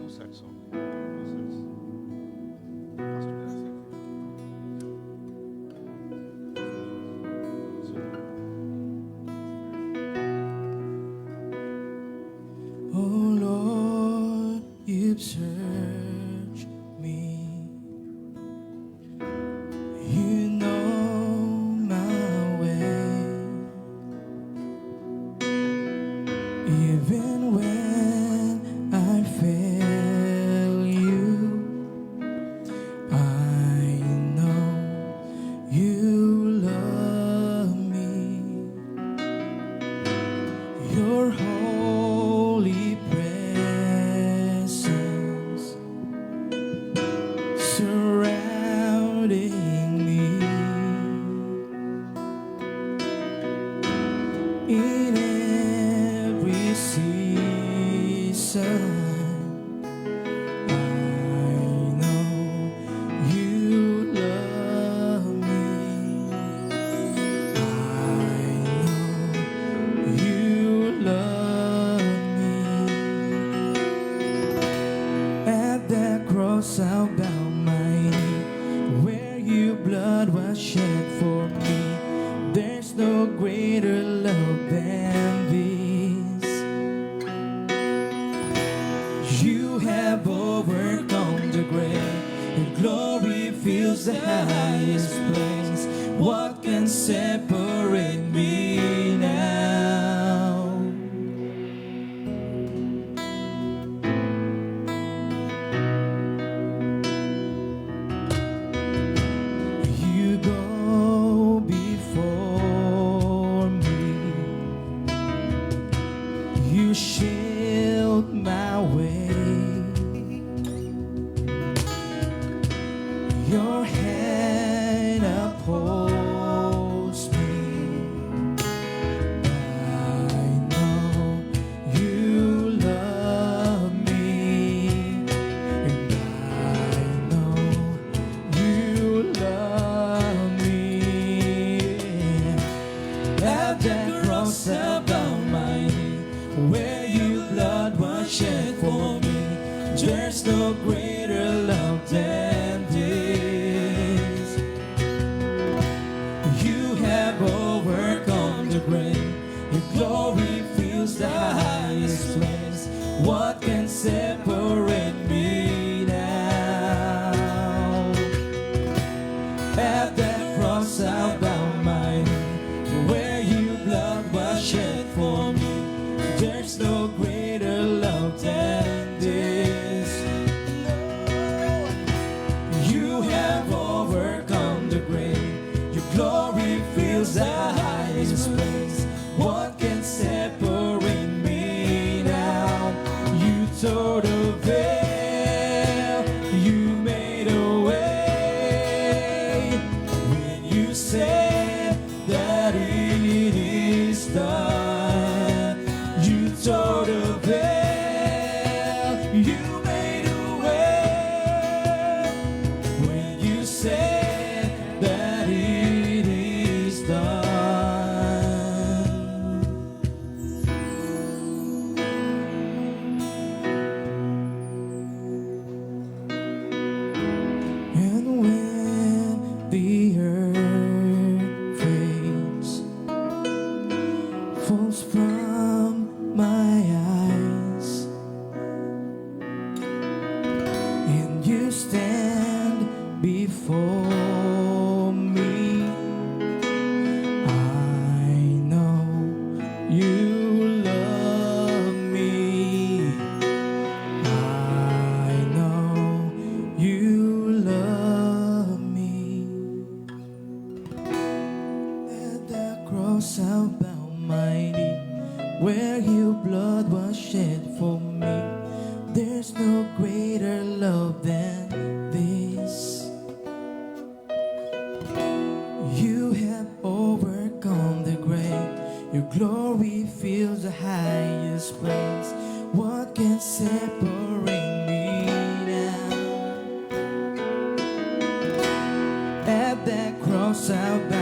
two sets only. Two sets. First and second. Oh Lord, you've searched me. You know my way. Even when I fail you, I know you love me. Your holy presence surrounding me. In every season, I know you love me. I know you love me. At the cross I'll bow my knee, where your blood was shed for me. There's no greater love than this. You have overcome the grave, your glory fills the highest place. What can separate me now? You go before me, you shield my way. Your hand upholds me. I know you love me, and I know you love me. At that cross I bow my knee, where your blood was shed for me. There's no greater love than this. You have overcome the grave, your glory fills the highest place. What can separate me now? At that cross I bow my knee, where your blood was shed for me. There's no greater love than this. You have overcome the grave, your glory fills the highest place. What can separate me now? You tore the veil, you made a way. When you said that it is done, you tore the veil, you made a way. When you said that it is done. And when the earth fades, falls from my eyes, and you stand before me, I know you love me. I know you love me. At the cross I'll bow my knee, where your blood was shed for me. There's no greater love than this. You have overcome the grave, your glory fills the highest place. What can separate me now? At that cross I'll bow